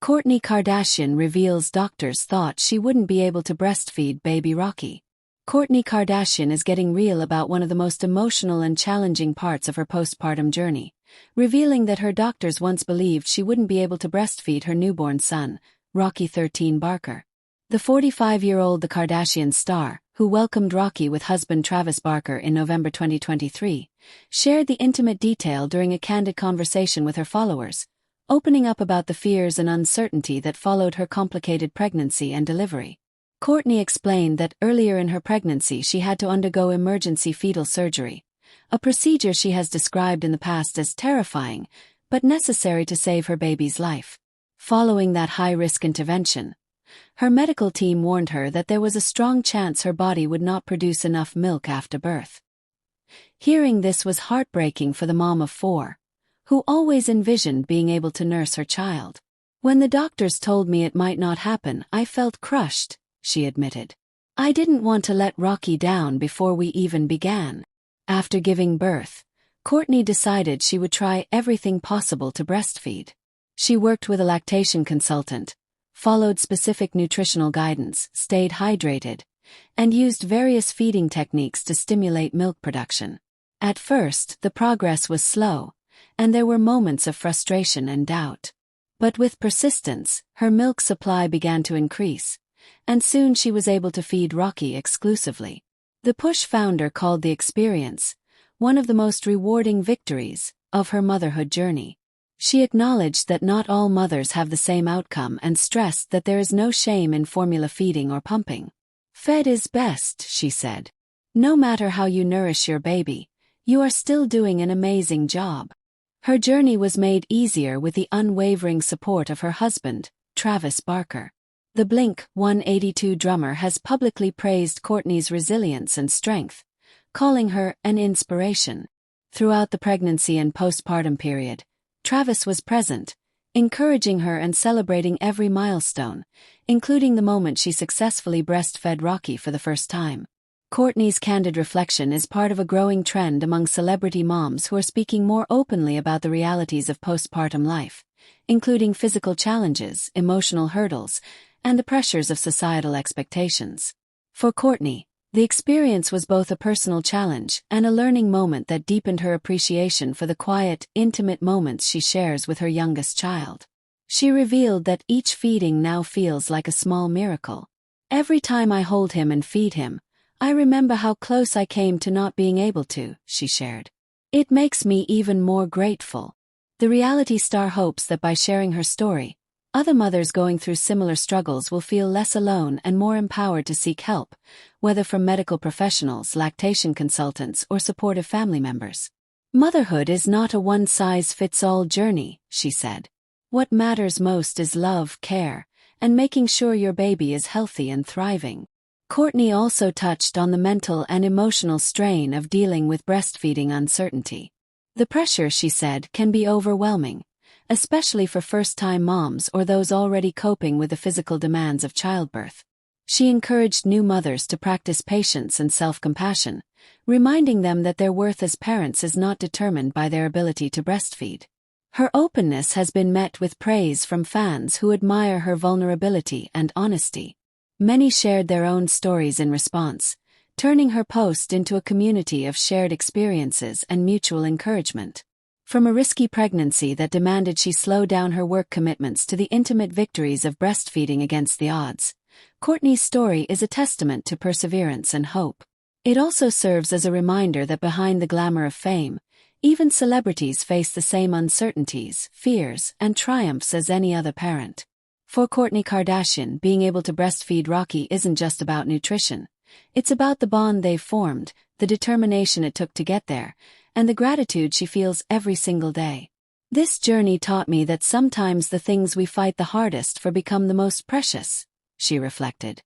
Kourtney Kardashian reveals doctors thought she wouldn't be able to breastfeed baby Rocky. Kourtney Kardashian is getting real about one of the most emotional and challenging parts of her postpartum journey, revealing that her doctors once believed she wouldn't be able to breastfeed her newborn son, Rocky 13 Barker. The 45-year-old The Kardashian star, who welcomed Rocky with husband Travis Barker in November 2023, shared the intimate detail during a candid conversation with her followers, opening up about the fears and uncertainty that followed her complicated pregnancy and delivery. Kourtney explained that earlier in her pregnancy she had to undergo emergency fetal surgery, a procedure she has described in the past as terrifying, but necessary to save her baby's life. Following that high-risk intervention, her medical team warned her that there was a strong chance her body would not produce enough milk after birth. Hearing this was heartbreaking for the mom of 4, who always envisioned being able to nurse her child. "When the doctors told me it might not happen, I felt crushed," she admitted. "I didn't want to let Rocky down before we even began." After giving birth, Kourtney decided she would try everything possible to breastfeed. She worked with a lactation consultant, followed specific nutritional guidance, stayed hydrated, and used various feeding techniques to stimulate milk production. At first, the progress was slow, and there were moments of frustration and doubt. But with persistence, her milk supply began to increase, and soon she was able to feed Rocky exclusively. The Push founder called the experience one of the most rewarding victories of her motherhood journey. She acknowledged that not all mothers have the same outcome and stressed that there is no shame in formula feeding or pumping. "Fed is best," she said. "No matter how you nourish your baby, you are still doing an amazing job." Her journey was made easier with the unwavering support of her husband, Travis Barker. The Blink-182 drummer has publicly praised Kourtney's resilience and strength, calling her an inspiration. Throughout the pregnancy and postpartum period, Travis was present, encouraging her and celebrating every milestone, including the moment she successfully breastfed Rocky for the first time. Kourtney's candid reflection is part of a growing trend among celebrity moms who are speaking more openly about the realities of postpartum life, including physical challenges, emotional hurdles, and the pressures of societal expectations. For Kourtney, the experience was both a personal challenge and a learning moment that deepened her appreciation for the quiet, intimate moments she shares with her youngest child. She revealed that each feeding now feels like a small miracle. "Every time I hold him and feed him, I remember how close I came to not being able to," she shared. "It makes me even more grateful." The reality star hopes that by sharing her story, other mothers going through similar struggles will feel less alone and more empowered to seek help, whether from medical professionals, lactation consultants, or supportive family members. "Motherhood is not a one-size-fits-all journey," she said. "What matters most is love, care, and making sure your baby is healthy and thriving." Kourtney also touched on the mental and emotional strain of dealing with breastfeeding uncertainty. The pressure, she said, can be overwhelming, especially for first-time moms or those already coping with the physical demands of childbirth. She encouraged new mothers to practice patience and self-compassion, reminding them that their worth as parents is not determined by their ability to breastfeed. Her openness has been met with praise from fans who admire her vulnerability and honesty. Many shared their own stories in response, turning her post into a community of shared experiences and mutual encouragement. From a risky pregnancy that demanded she slow down her work commitments to the intimate victories of breastfeeding against the odds, Kourtney's story is a testament to perseverance and hope. It also serves as a reminder that behind the glamour of fame, even celebrities face the same uncertainties, fears, and triumphs as any other parent. For Kourtney Kardashian, being able to breastfeed Rocky isn't just about nutrition. It's about the bond they've formed, the determination it took to get there, and the gratitude she feels every single day. "This journey taught me that sometimes the things we fight the hardest for become the most precious," she reflected.